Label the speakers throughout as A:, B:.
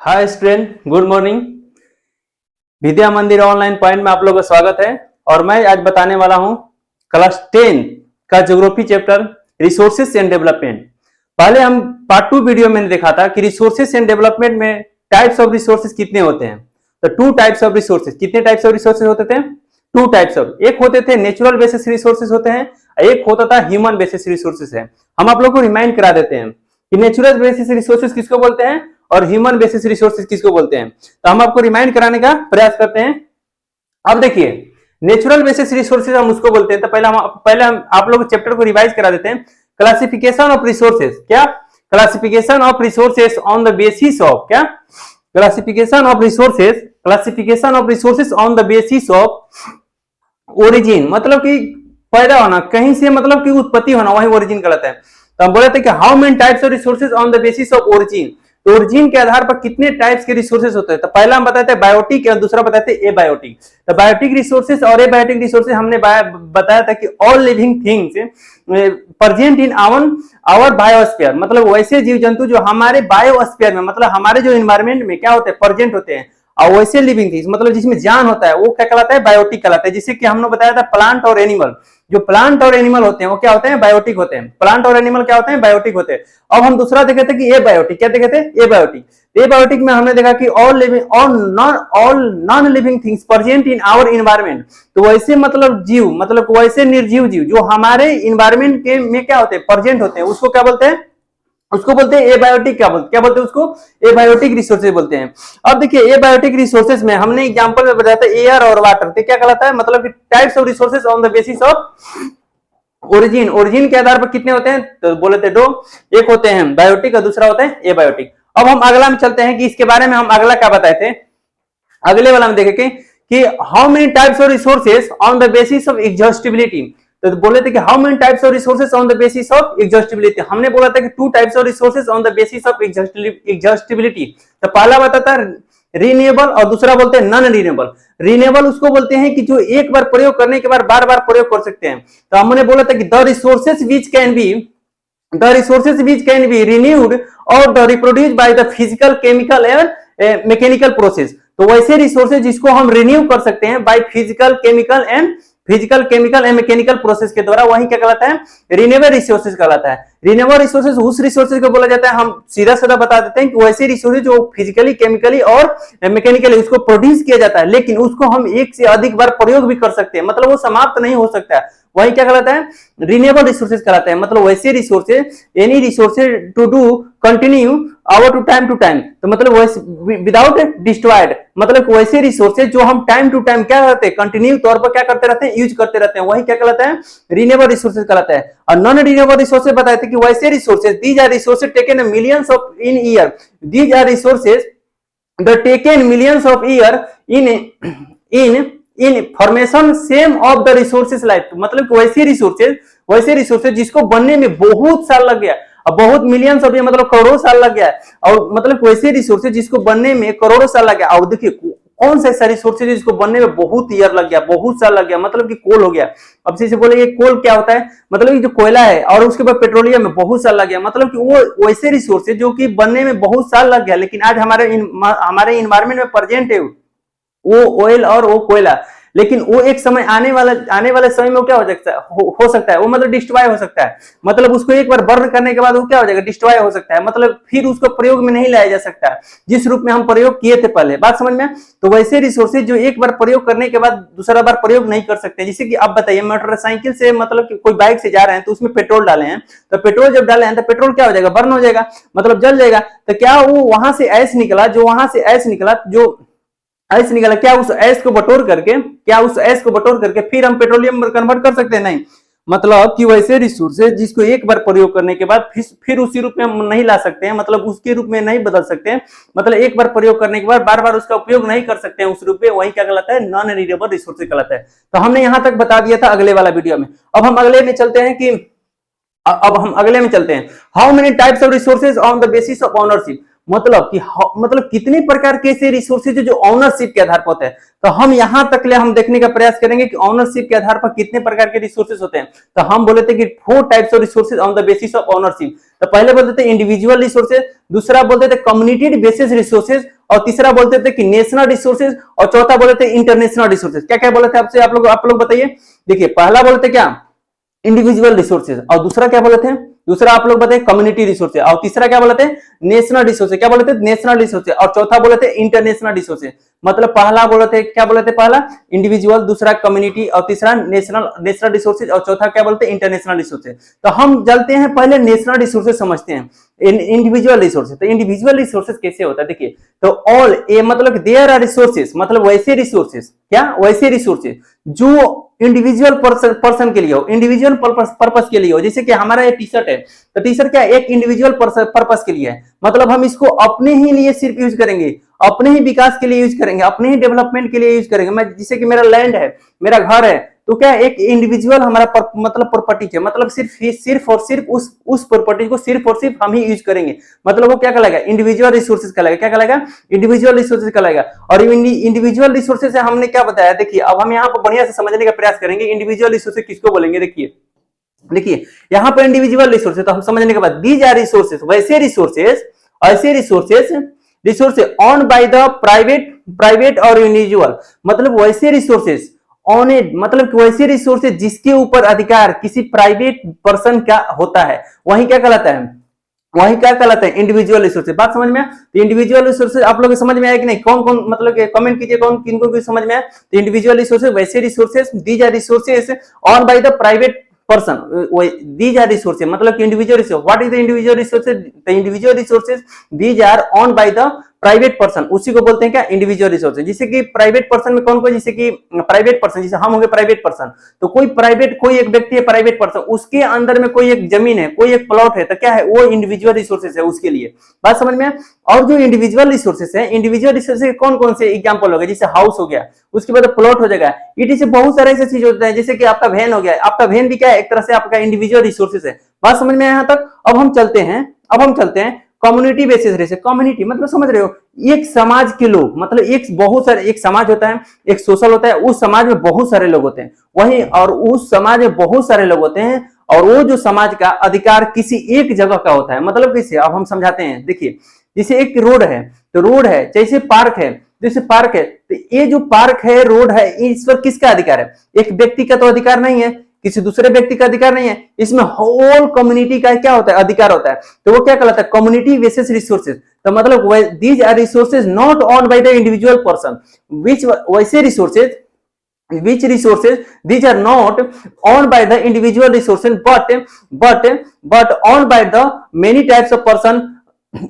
A: हाय student, good morning. Vidya Mandir online point में आप लोगों का स्वागत है। और मैं आज बताने वाला हूं क्लास 10 का geography chapter resources and development. पहले हम पार्ट 2 वीडियो में देखा था कि रिसोर्सेस एंड डेवलपमेंट में टाइप्स ऑफ रिसोर्सेस कितने होते हैं। तो 2 टाइप्स ऑफ रिसोर्सेस, कितने टाइप्स ऑफ रिसोर्सेस होते थे? 2 टाइप्स ऑफ। एक होते थे नेचुरल बेसिस रिसोर्सेस होते हैं, एक होता था ह्यूमन बेसिस रिसोर्सेस है। हम आप लोग को रिमाइंड करा देते हैं कि नेचुरल बेसिस रिसोर्सेस किसको बोलते हैं और ह्यूमन बेसिस रिसोर्सेज किसको बोलते हैं। तो हम आपको रिमाइंड कराने का प्रयास करते हैं। अब देखिए, नेचुरल बेसिस रिसोर्सेज हम उसको बोलते हैं। तो पहले हम आप लोग चैप्टर को रिवाइज करा देते हैं। क्लासिफिकेशन ऑफ रिसोर्सेज, क्या? Classification of resources on the basis of, क्या? Classification of resources on the basis of origin, मतलब कि पैदा होना कहीं से, मतलब कि उत्पत्ति होना, वही ओरिजिन कहलाता है। तो हम बोले थे कि how many types of resources on the basis of origin. तो ओरिजिन के आधार पर कितने टाइप्स के रिसोर्सेज होते हैं। तो पहला हम बताते हैं बायोटिक और दूसरा बताते हैं एबायोटिक। तो बायोटिक रिसोर्सेज और एबायोटिक रिसोर्सेज हमने बताया था कि all living things present in our biosphere, मतलब वैसे जीव जंतु जो हमारे बायोस्फीयर में, मतलब हमारे जो एनवायरमेंट में क्या होते हैं, प्रेजेंट होते हैं। और वैसे लिविंग थिंग्स, मतलब जिसमें जान होता है, वो क्या कहलाता है? बायोटिक कहलाता है। जिससे कि हमने बताया था प्लांट और एनिमल, जो प्लांट और एनिमल होते हैं वो क्या होते हैं? बायोटिक होते हैं। प्लांट और एनिमल क्या होते हैं? बायोटिक होते हैं। अब हम दूसरा देखे थे कि एबायोटिक, क्या देखे थे? एबायोटिक। एबायोटिक में हमने देखा कि all non living things present in our environment. तो वैसे मतलब जीव, मतलब वैसे निर्जीव जीव जो हमारे एनवायरमेंट के में क्या होते हैं? प्रेजेंट होते हैं, उसको क्या बोलते हैं? उसको बोलते हैं एबायोटिक। क्या बोलते हैं उसको? एबायोटिक रिसोर्सेज बोलते हैं। अब देखिए, एबायोटिक रिसोर्सेज में हमने एग्जांपल में बताया था एयर और वाटर। तो क्या कहलाता है? मतलब कि types of resources on the basis of origin. Origin के आधार पर कितने होते हैं? तो बोले थे 2, एक होते हैं बायोटिक और दूसरा होता है एबायोटिक। अब हम अगला में चलते हैं कि इसके बारे में हम अगला क्या बताए थे। अगले वाला में देखेंगे कि how many types of resources on the basis of exhaustibility. तो बोले थे कि how many types of resources on the basis of exhaustibility. हमने बोला था कि 2 types of resources on the basis of exhaustibility. तो पहला बताता है रिन्यूएबल और दूसरा बोलते हैं नॉन रिन्यूएबल। रिन्यूएबल उसको बोलते हैं कि जो एक बार प्रयोग करने के बाद बार बार प्रयोग कर सकते हैं। तो हमने बोला था कि the resources which can be renewed और the reproduce by the physical, chemical and mechanical process. तो वैसे रिसोर्सेज जिसको हम रिन्यू कर सकते हैं by physical, chemical and mechanical process के द्वारा, वही क्या कहलाता है? रिन्यूएबल रिसोर्सेज कहलाता है। रिन्यूएबल रिसोर्सेज उस रिसोर्सेज को बोला जाता है, हम सीधा साधा बता देते हैं कि वैसे रिसोर्सेज जो फिजिकली, केमिकली और मैकेनिकली उसको प्रोड्यूस किया जाता है, लेकिन उसको हम एक से अधिक बार प्रयोग भी कर सकते हैं, मतलब वो समाप्त नहीं हो सकता है। वही क्या कहलाता है? रिन्यूएबल रिसोर्सेज कहलाता है। मतलब वैसे resources, any resources to do continue our to time, तो मतलब विदाउट डिस्ट्रॉयड, मतलब वैसे रिसोर्सेज जो हम टाइम टू टाइम क्या करते हैं? कंटिन्यू तौर पर क्या करते रहते हैं? यूज करते रहते हैं, वही क्या कहलाता है? रिन्यूएबल रिसोर्सेज कहलाता है। और नॉन रिन्यूएबल रिसोर्सेज बताए थे कि वैसे resources, these are resources taken millions of in year, these are resources the taken millions of year in formation same of the resources life. मतलब वैसे रिसोर्सेज जिसको बनने में बहुत साल लग गया, अब बहुत मिलियंस ऑफ, मतलब करोड़ों साल लग गया, और मतलब वैसे रिसोर्सेज जिसको बनने में करोड़ों साल लग गया। और देखिए कौन सा ऐसा रिसोर्सेज जिसको बनने में बहुत ईयर लग गया, बहुत साल लग गया, मतलब कि कोल हो गया। अब जैसे बोले कोल क्या होता है? मतलब कि जो कोयला है और उसके बाद पेट्रोलियम में बहुत साल लग गया, मतलब कि वो वैसे रिसोर्सेज जो कि बनने में बहुत साल लग गया, लेकिन आज हमारे इन्वायरमेंट में प्रेजेंट है वो ऑयल और वो कोयला, लेकिन वो एक समय आने वाले समय में वो क्या हो सकता है? वो मतलब डिस्ट्रॉय हो सकता है। मतलब उसको एक बार बर्न करने के बाद वो क्या हो जाएगा? डिस्ट्रॉय हो सकता है। मतलब फिर उसको प्रयोग में नहीं लाया जा सकता है जिस रूप में हम प्रयोग किए थे पहले। बात समझ में? तो वैसे रिसोर्सेज जो एक बार प्रयोग करने के बाद दूसरा बार प्रयोग नहीं कर सकते। जैसे कि आप बताइए, मोटरसाइकिल से, मतलब कि कोई बाइक से जा रहे हैं तो उसमें पेट्रोल डाले हैं, तो पेट्रोल जब डाले हैं तो पेट्रोल क्या हो जाएगा? बर्न हो जाएगा, मतलब जल जाएगा। तो क्या वो वहां से ऐश निकला, क्या उस ऐश को बटोर करके फिर हम पेट्रोलियम में कन्वर्ट कर सकते हैं? नहीं। मतलब कि वैसे रिसोर्सेज जिसको एक बार प्रयोग करने के बाद फिर उसी रूप में हम नहीं ला सकते हैं, मतलब उसके रूप में नहीं बदल सकते हैं, मतलब एक बार प्रयोग करने के बाद बार बार उसका उपयोग नहीं कर सकते हैं उस रूप में, वही क्या कहलाता है? नॉन रिन्यूएबल रिसोर्सेज कहलाता है। तो हमने यहां तक बता दिया था अगले वाला वीडियो में। अब हम अगले में चलते हैं। How many types of resources on the basis of ownership. मतलब कि मतलब कितने प्रकार के ऐसे रिसोर्सेज जो ऑनरशिप के आधार पर होते हैं। तो हम यहां तक ले हम देखने का प्रयास करेंगे कि ऑनरशिप के आधार पर कितने प्रकार के रिसोर्सेज होते हैं। तो हम बोले थे कि 4 types of resources on the basis of ownership. तो पहले बोलते थे इंडिविजुअल रिसोर्सेज, दूसरा बोलते थे कम्युनिटी बेसिस रिसोर्सेज, और तीसरा बोलते थे कि नेशनल रिसोर्सेज, और चौथा बोलते थे इंटरनेशनल रिसोर्सेज। क्या क्या बोले थे आपसे, आप लोग बताइए। देखिए पहला बोलते क्या, इंडिविजुअल रिसोर्सेज, और दूसरा क्या बोले थे, दूसरा आप लोग बताइए कम्युनिटी रिसोर्सेज, और तीसरा क्या बोले थे, नेशनल रिसोर्सेज। क्या बोले थे, नेशनल रिसोर्सेज, और चौथा बोले थे इंटरनेशनल रिसोर्सेज। मतलब पहला बोले थे, क्या बोले थे, पहला इंडिविजुअल, दूसरा कम्युनिटी, और तीसरा नेशनल रिसोर्सेज, और चौथा क्या बोलते हैं, इंटरनेशनल रिसोर्सेज। तो हम चलते हैं पहले नेशनल रिसोर्सेज समझते हैं, इंडिविजुअल रिसोर्सेज। तो इंडिविजुअल रिसोर्सेज कैसे होता है, देखिए तो ऑल ए मतलब देयर आर रिसोर्सेज, मतलब वैसे रिसोर्सेज, क्या वैसे रिसोर्सेज जो इंडिविजुअल पर्सन के लिए हो, इंडिविजुअल पर्पस के लिए हो। जैसे कि हमारा ये टी शर्ट है, तो टी शर्ट क्या एक इंडिविजुअल पर्पस के लिए है, मतलब हम इसको अपने ही लिए सिर्फ यूज करेंगे, अपने ही विकास के लिए यूज करेंगे, अपने ही डेवलपमेंट के लिए यूज करेंगे। मैं जैसे कि मेरा लैंड है, मेरा घर है, तो क्या एक इंडिविजुअल हमारा मतलब प्रॉपर्टी है, मतलब सिर्फ और सिर्फ उस प्रॉपर्टी को सिर्फ और सिर्फ हम ही यूज करेंगे, मतलब वो क्या कहलाएगा, इंडिविजुअल रिसोर्सेज कहलाएगा। क्या कहलाएगा, इंडिविजुअल रिसोर्सेज कहलाएगा। और इंडिविजुअल रिसोर्सेज से हमने क्या बताया, देखिए अब हम यहाँ पर बढ़िया से समझने का प्रयास करेंगे इंडिविजुअल रिसोर्सेज किसको बोलेंगे। देखिए यहाँ पर इंडिविजुअल रिसोर्सेज तो हम समझने के बाद, दीज आर रिसोर्सेज, वैसे रिसोर्सेज, ऐसे resources owned by the private और इंडिविजुअल, मतलब वैसे रिसोर्सेज ऑन ए, मतलब वैसे रिसोर्सेज जिसके ऊपर अधिकार किसी प्राइवेट पर्सन का होता है, वही क्या कहलाता है, वही क्या कहलाता है, इंडिविजुअल रिसोर्सेज। बात समझ में आया। तो इंडिविजुअल रिसोर्सेज आप लोग समझ में आया कि नहीं, कौन कौन, मतलब कमेंट कीजिए कौन किनको की समझ में आया। तो इंडिविजुअल रिसोर्सेज वैसे resources, these are resources owned by the private person, these are resources, मतलब कि individual resource, what is the individual resources, the individual resources these are owned by the private person, उसी को बोलते हैं क्या, individual resources. जैसे कि private person में कौन कौन, जैसे कि प्राइवेट पर्सन, जैसे हम होंगे प्राइवेट पर्सन, तो कोई एक व्यक्ति है प्राइवेट पर्सन, उसके अंदर में कोई एक जमीन है, कोई एक प्लॉट है, तो क्या है, वो इंडिविजुअल रिसोर्सेज है उसके लिए। बात समझ में। और जो इंडिविजुअल रिसोर्सेज है, इंडिविजुअल रिसोर्सेज कौन कौन से एग्जांपल हो गए, जैसे हाउस हो गया, उसके बाद प्लॉट हो जाएगा, इट से बहुत सारे ऐसे चीज होते हैं, जैसे कि आपका वैन हो गया, आपका वैन भी क्या है, एक तरह से आपका इंडिविजुअल रिसोर्सेज है। बात समझ में आया यहाँ तक। अब हम चलते हैं कम्युनिटी बेसिस रेसे। कम्युनिटी मतलब समझ रहे हो, एक समाज के लोग, मतलब एक समाज होता है, एक सोशल होता है, उस समाज में बहुत सारे लोग होते हैं, वही और उस समाज में बहुत सारे लोग होते हैं, और वो जो समाज का अधिकार किसी एक जगह का होता है। मतलब कैसे, अब हम समझाते हैं। देखिए जैसे एक रोड है, तो रोड है, जैसे पार्क है, जैसे पार्क है, तो ये जो पार्क है, रोड है, इस पर किसका अधिकार है, एक व्यक्ति का तो अधिकार नहीं है, किसी दूसरे व्यक्ति का अधिकार नहीं है, इसमें होल कम्युनिटी का क्या होता है, अधिकार होता है। तो वो क्या कहलाता है, कम्युनिटी बेसिस रिसोर्सेज। तो मतलब these are resources not on by the individual person, which वैसे resources which resources these are not owned by the individual resources but owned by the many types of person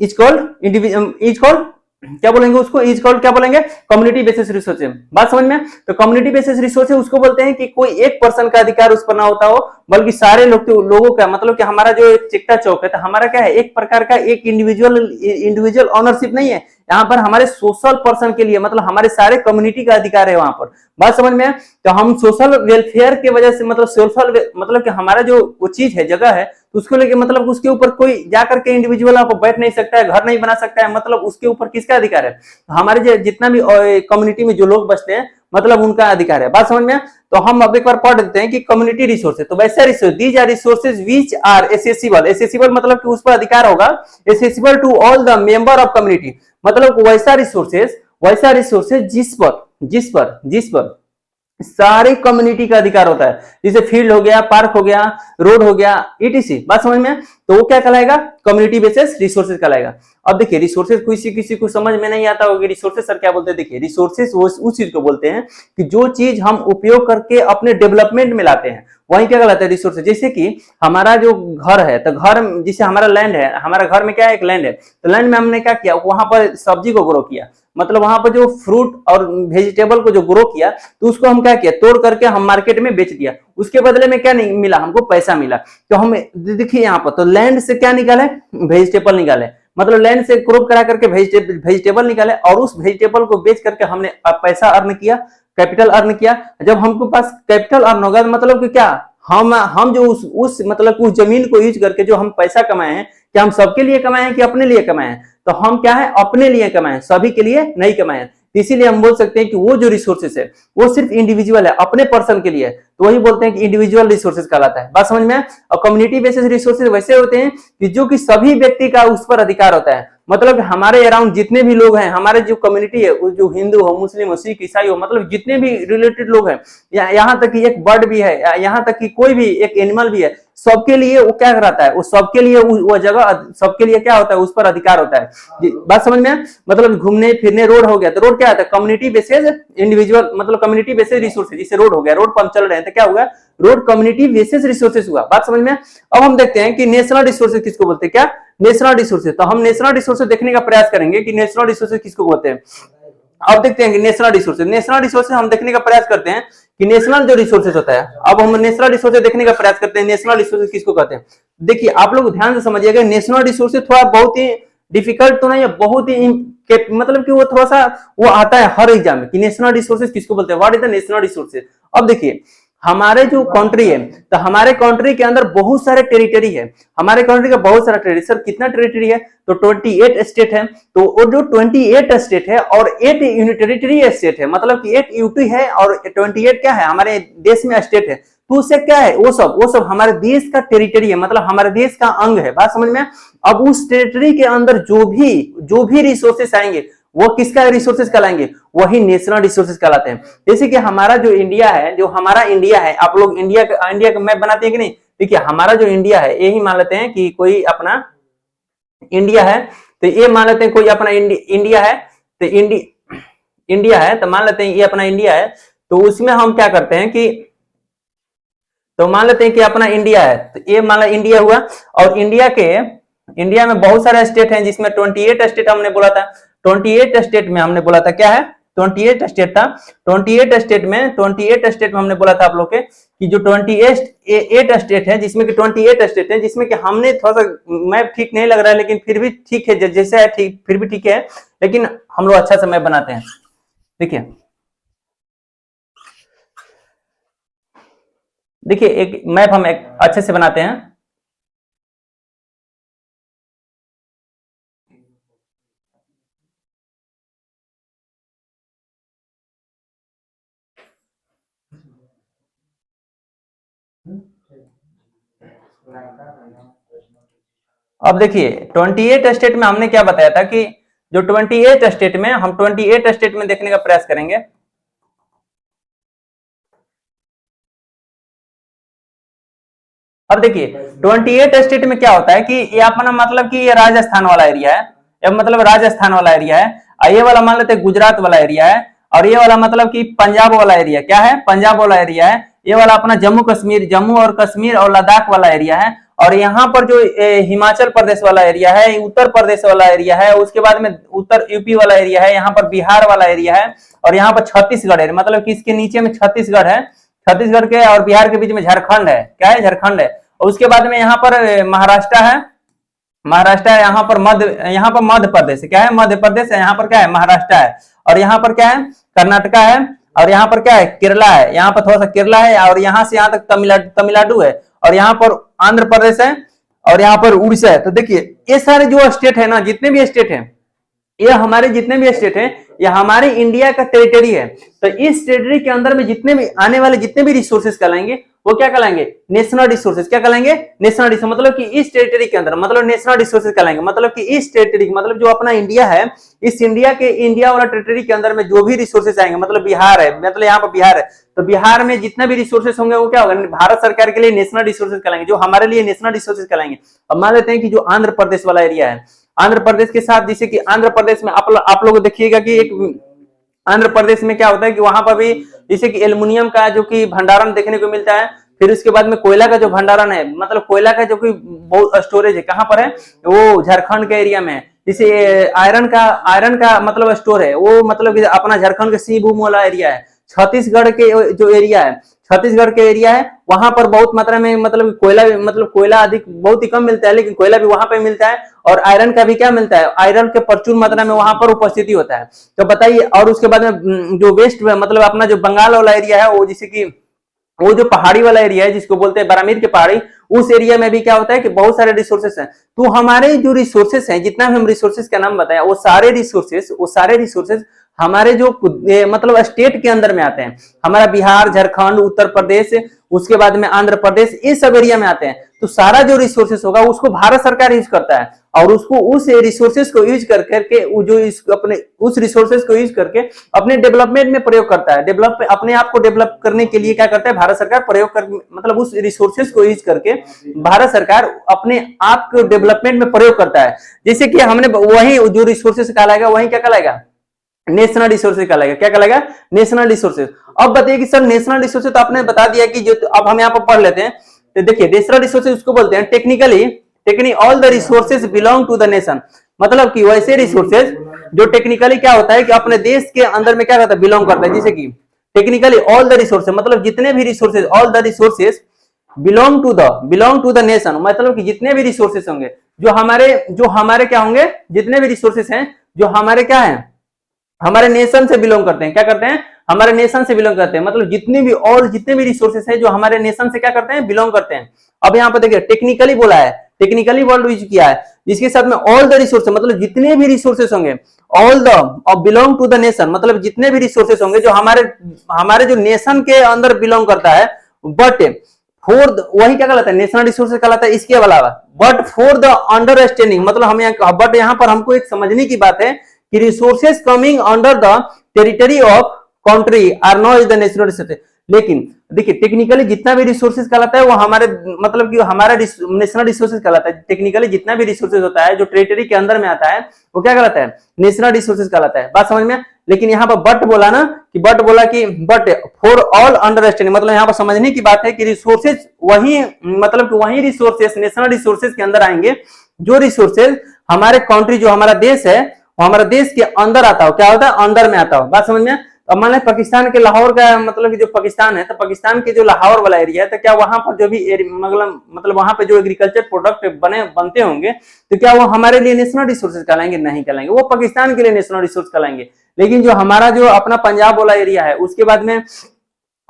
A: is called क्या बोलेंगे उसको, is called क्या बोलेंगे, community basis resources. बात समझ में। तो कम्युनिटी बेसिस रिसोर्सेज उसको बोलते हैं कि कोई एक पर्सन का अधिकार उस पर ना होता हो, बल्कि सारे लोगों का, मतलब कि हमारा जो चिकटा चौक है, तो हमारा क्या है, एक प्रकार का एक इंडिविजुअल ऑनरशिप नहीं है, यहाँ पर हमारे सोशल पर्सन के लिए, मतलब हमारे सारे कम्युनिटी का अधिकार है वहां पर। बात समझ में। तो हम सोशल वेलफेयर के वजह से, मतलब सोशल, मतलब कि हमारा जो वो चीज है, जगह है, तो उसको लेके, मतलब उसके ऊपर कोई जाकर के इंडिविजुअल आप बैठ नहीं सकता है, घर नहीं बना सकता है, मतलब उसके ऊपर किसका अधिकार है, हमारे जितना भी कम्युनिटी में जो लोग बसते हैं, मतलब उनका अधिकार है। बात समझ में। तो हम अब एक बार पढ़ देते हैं कि कम्युनिटी रिसोर्सेज, तो वैसे resource, these are resources which are accessible मतलब कि उस पर अधिकार होगा, accessible to all the member of community, मतलब वैसा रिसोर्सेज जिस पर सारे कम्युनिटी का अधिकार होता है, जैसे फील्ड हो गया, पार्क हो गया, रोड हो गया, ईटीसी। बात समझ में। तो वो क्या कहलाएगा, कम्युनिटी बेसिस रिसोर्सेज कहलाएगा। अब देखिए रिसोर्सेज किसी को समझ में नहीं आता होगा, रिसोर्सेज सर क्या बोलते हैं। देखिए रिसोर्सेज उस चीज को बोलते हैं कि जो चीज हम उपयोग करके अपने डेवलपमेंट में लाते हैं, वही क्या कहलाता है, रिसोर्सेज। जैसे कि हमारा जो घर है, तो घर, जैसे हमारा लैंड है, हमारा घर में क्या है, एक लैंड है, तो लैंड में हमने क्या किया, वहां पर सब्जी को ग्रो किया, मतलब वहां पर जो फ्रूट और वेजिटेबल को जो ग्रो किया, तो उसको हम क्या किया, तोड़ करके हम मार्केट में बेच दिया, उसके बदले में क्या नहीं मिला, हमको पैसा मिला। तो हम देखिए यहाँ पर, तो लैंड से क्या निकाले, वेजिटेबल निकाले, मतलब लैंड से क्रॉप करा करके वेजिटेबल निकाले, और उस वेजिटेबल को बेच करके हमने पैसा अर्न किया, कैपिटल अर्न किया। जब हमको पास कैपिटल अर्न होगा, मतलब कि क्या, हम जो उस मतलब उस जमीन को यूज करके जो हम पैसा कमाए हैं, क्या हम सबके लिए कमाए हैं कि अपने लिए कमाए हैं, तो हम क्या है, अपने लिए कमाएं, सभी के लिए नहीं कमाएं। इसीलिए हम बोल सकते हैं कि वो जो रिसोर्सेस है वो सिर्फ इंडिविजुअल है, अपने पर्सन के लिए, तो वही बोलते हैं कि इंडिविजुअल रिसोर्सेज कहलाता है। बात समझ में? और कम्युनिटी बेसिस रिसोर्सेज वैसे होते हैं कि जो कि सभी व्यक्ति का उस पर अधिकार होता है। मतलब हमारे अराउंड जितने भी लोग हैं, हमारे जो कम्युनिटी है, जो हिंदू हो, मुस्लिम हो, सिख, ईसाई हो, मतलब जितने भी रिलेटेड लोग हैं, यहाँ तक कि एक बर्ड भी है, यहाँ तक कि कोई भी एक एनिमल भी है, सबके लिए वो क्या कराता है, वो सबके लिए वो जगह, सबके लिए क्या होता है, उस पर अधिकार होता है। बात समझ में? मतलब घूमने फिरने रोड हो गया, तो रोड क्या होता है, कम्युनिटी बेसिस इंडिविजुअल, मतलब कम्युनिटी बेसिस रिसोर्सेज। जैसे रोड हो गया, रोड पर हम चल रहे हैं तो क्या हुआ, रोड कम्युनिटी बेसिस रिसोर्सेज हुआ। बात समझ में? अब हम देखते हैं कि नेशनल रिसोर्सेज किसको बोलते हैं, क्या नेशनल रिसोर्सेज। तो हम नेशनल रिसोर्सेज देखने का प्रयास करेंगे कि नेशनल रिसोर्सेज किसको बोलते हैं। अब देखते हैं कि नेशनल रिसोर्सेज हम देखने का प्रयास करते हैं कि नेशनल जो रिसोर्सेज होता है, अब हम नेशनल रिसोर्सेज देखने का प्रयास करते हैं, नेशनल रिसोर्सेज किसको कहते हैं। देखिए आप लोग ध्यान से समझिएगा, नेशनल रिसोर्सेज थोड़ा बहुत ही डिफिकल्ट तो नहीं है, बहुत ही मतलब कि वो थोड़ा सा वो आता है हर एग्जाम में कि नेशनल रिसोर्सेज किसको बोलते हैं, what is the national resources. अब देखिए हमारे जो कंट्री है, तो हमारे कंट्री के अंदर बहुत सारे टेरिटरी है, हमारे कंट्री का बहुत सारा टेरिटरी। सर कितना टेरिटरी है, तो 28 स्टेट है। तो वो जो 28 स्टेट है और 8 यूनिटेरिटरी स्टेट है, मतलब कि 8 यूटी है और 28 क्या है, हमारे देश में स्टेट है। तो उससे क्या है, वो सब हमारे देश का टेरिटरी है, मतलब हमारे देश का अंग है। बात समझ में? अब उस टेरिटरी के अंदर जो भी रिसोर्सेस आएंगे वो किसका रिसोर्सेज कहलाएंगे, वही नेशनल रिसोर्सेज कहलाते हैं। जैसे कि हमारा जो इंडिया है, आप लोग इंडिया का मैप बनाते हैं कि नहीं। देखिए हमारा जो इंडिया है, यही मान लेते हैं कि कोई अपना इंडिया है, तो ये मान लेते हैं कोई अपना इंडिया है, तो इंडिया है, तो मान लेते हैं ये अपना इंडिया है। तो उसमें हम क्या करते हैं कि, तो मान लेते हैं कि अपना इंडिया है, तो ये मान लो इंडिया हुआ, और इंडिया में बहुत सारे स्टेट हैं, जिसमें 28 स्टेट हमने बोला था। 28 स्टेट में हमने बोला था क्या है, 28 स्टेट था। 28 स्टेट में हमने बोला था आप लोग के कि जो 28 स्टेट है, जिसमें कि 28 स्टेट है, जिसमें कि हमने थोड़ा सा मैप ठीक नहीं लग रहा है, लेकिन फिर भी ठीक है, जैसे है ठीक, फिर भी ठीक है, लेकिन हम लोग अच्छा सा मैप बनाते हैं। देखिए एक मैप हम एक अच्छे से बनाते हैं। अब देखिए 28 स्टेट में हमने क्या बताया था कि जो 28 स्टेट में, हम 28 स्टेट में देखने का प्रयास करेंगे। अब देखिए 28 स्टेट में क्या होता है कि ये अपना मतलब कि ये राजस्थान वाला एरिया है, ये मतलब राजस्थान वाला एरिया है, और ये वाला मान लेते हैं गुजरात वाला एरिया है, और ये वाला मतलब कि पंजाब वाला एरिया, क्या है, पंजाब वाला एरिया है। ये वाला अपना जम्मू और कश्मीर और लद्दाख वाला एरिया है। और यहाँ पर जो हिमाचल प्रदेश वाला एरिया है, उत्तर प्रदेश वाला एरिया है, उसके बाद में उत्तर यूपी वाला एरिया है, यहाँ पर बिहार वाला एरिया है, और यहाँ पर छत्तीसगढ़ है, मतलब कि इसके नीचे में छत्तीसगढ़ है, छत्तीसगढ़ के और बिहार के बीच में झारखंड है, क्या है, झारखंड है। और उसके बाद में यहाँ पर महाराष्ट्र है, यहाँ पर मध्य प्रदेश, क्या है, मध्य प्रदेश है, यहाँ पर क्या है, महाराष्ट्र है, और यहाँ पर क्या है, कर्नाटका है, और यहाँ पर क्या है, केरला है, यहाँ पर थोड़ा सा केरला है, और यहाँ से यहाँ तक तमिलनाडु है, और यहाँ पर आंध्र प्रदेश है, और यहाँ पर उड़ीसा है। तो देखिए ये सारे जो स्टेट है ना, जितने भी स्टेट है, ये हमारे जितने भी स्टेट हैं, ये हमारे इंडिया का टेरिटरी है। तो इस टेरिटरी के अंदर में जितने भी आने वाले जितने भी रिसोर्सेज कहलाएंगे, वो क्या कहलाएंगे, नेशनल रिसोर्सेज। क्या कहलाएंगे, नेशनल रिसोर्स, मतलब कि इस टेरिटरी के अंदर, मतलब नेशनल रिसोर्सेज कहलाएंगे, मतलब कि इस टेरिटरी, मतलब जो अपना इंडिया है, इस इंडिया वाला टेरिटरी के अंदर में जो भी रिसोर्सेज आएंगे, मतलब बिहार है, मतलब यहाँ पर बिहार है, तो बिहार में जितना भी रिसोर्सेज होंगे वो क्या होगा, भारत सरकार के लिए नेशनल रिसोर्सेज कहलाएंगे, जो हमारे लिए नेशनल रिसोर्सेज कहलाएंगे। अब मान लेते हैं कि जो आंध्र प्रदेश वाला एरिया है, आंध्र प्रदेश के साथ, जैसे कि आंध्र प्रदेश में आप लोग देखिएगा कि एक आंध्र प्रदेश में क्या होता है कि वहां पर भी जैसे कि एल्युमिनियम का जो कि भंडारण देखने को मिलता है, फिर उसके बाद में कोयला का जो भंडारण है, मतलब कोयला का जो कि बहुत स्टोरेज है, कहाँ पर है, वो झारखंड के एरिया में है। जैसे आयरन का मतलब स्टोर है, वो मतलब अपना झारखंड के सिंहभूम वाला एरिया है। छत्तीसगढ़ के जो एरिया है, छत्तीसगढ़ के एरिया है, वहां पर बहुत मात्रा में मतलब कोयला अधिक बहुत ही कम मिलता है, लेकिन कोयला भी वहां पे मिलता है, और आयरन का भी क्या मिलता है, आयरन के प्रचुर मात्रा में वहां पर उपस्थिति होता है। तो बताइए, और उसके बाद में जो वेस्ट मतलब अपना जो बंगाल वाला एरिया है, वो जैसे कि वो जो पहाड़ी वाला एरिया है जिसको बोलते हैं बारामीर के पहाड़ी, उस एरिया में भी क्या होता है कि बहुत सारे रिसोर्सेस हैं। तो हमारे जो रिसोर्सेस हैं, जितना भी हम रिसोर्सेस का नाम बताया, वो सारे रिसोर्सेस हमारे जो मतलब स्टेट के अंदर में आते हैं। हमारा बिहार, झारखंड, उत्तर प्रदेश, उसके बाद में आंध्र प्रदेश, ये सब एरिया में आते हैं। तो सारा जो रिसोर्सेस होगा उसको भारत सरकार यूज करता है, और उसको उस रिसोर्सेस को यूज कर करके अपने उस रिसोर्सेस को यूज करके अपने डेवलपमेंट में प्रयोग करता है। अपने आप को डेवलप करने के लिए क्या करता है भारत सरकार, प्रयोग कर मतलब उस रिसोर्सेस को यूज करके भारत सरकार अपने आप को डेवलपमेंट में प्रयोग करता है। जैसे कि हमने वही जो रिसोर्सेस कहलाएगा, वही क्या कहलाएगा, नेशनल रिसोर्सेज कहलाएगा। क्या कहलाएगा, नेशनल रिसोर्सेज। अब बताइए कि सर नेशनल रिसोर्सेज तो आपने बता दिया कि जो, अब हम यहाँ पर पढ़ लेते हैं। तो देखिए नेशनल रिसोर्सेज उसको बोलते हैं technically all the resources belong to the nation. मतलब कि वैसे रिसोर्सेज जो टेक्निकली क्या होता है कि अपने देश के अंदर में क्या करता है, बिलोंग करता है। जैसे कि टेक्निकली ऑल द रिसोर्सेज, मतलब जितने भी resources, all the resources belong to the nation, मतलब कि जितने भी रिसोर्सेज होंगे जो हमारे क्या होंगे, जितने भी रिसोर्सेज हैं जो हमारे क्या है, हमारे नेशन से बिलोंग करते हैं। क्या करते हैं, हमारे नेशन से बिलोंग करते हैं। मतलब जितने भी रिसोर्सेस हैं जो हमारे नेशन से क्या करते हैं, बिलोंग करते हैं। अब यहाँ पर देखिए टेक्निकली बोला है, टेक्निकली वर्ड यूज किया है, जिसके साथ में ऑल द रिसोर्सेस, मतलब जितने भी रिसोर्सेस होंगे, ऑल द और बिलोंग टू द नेशन, मतलब जितने भी रिसोर्सेस होंगे जो हमारे जो नेशन के अंदर बिलोंग करता है। बट वही क्या कहलाता है, नेशनल रिसोर्सेज कहलाता है। इसके अलावा बट फॉर द अंडरस्टैंडिंग, मतलब हम बट यहाँ पर हमको एक समझने की बात है कि resources coming under the territory of country are not the national resources. लेकिन देखिए टेक्निकली जितना भी रिसोर्सेज कहलाता है वो हमारे मतलब कि हमारा नेशनल रिसोर्सेज कहलाता है। टेक्निकली जितना भी रिसोर्सेज होता है जो टेरिटरी के अंदर में आता है वो क्या कहलाता है, नेशनल रिसोर्सेज कहलाता है। बात समझ में। लेकिन यहाँ पर बट बोला ना, कि बट फॉर ऑल अंडरस्टैंडिंग, मतलब यहाँ पर समझने की बात है कि रिसोर्सेज वही, मतलब कि वही रिसोर्सेज नेशनल रिसोर्सेज के अंदर आएंगे जो रिसोर्सेज हमारे कंट्री, जो हमारा देश है, वो हमारे देश के अंदर आता हो। क्या होता है, अंदर में आता हो। बात समझ में। अब मान लें पाकिस्तान के लाहौर का, मतलब कि जो पाकिस्तान है, तो पाकिस्तान के जो लाहौर वाला एरिया है, तो क्या वहां पर जो भी मतलब वहां पे जो एग्रीकल्चर प्रोडक्ट बनते होंगे, तो क्या वो हमारे लिए नेशनल रिसोर्सेज कहलाएंगे? नहीं कहलाएंगे, वो पाकिस्तान के लिए नेशनल रिसोर्स कहलाएंगे। लेकिन जो हमारा जो अपना पंजाब वाला एरिया है, उसके बाद में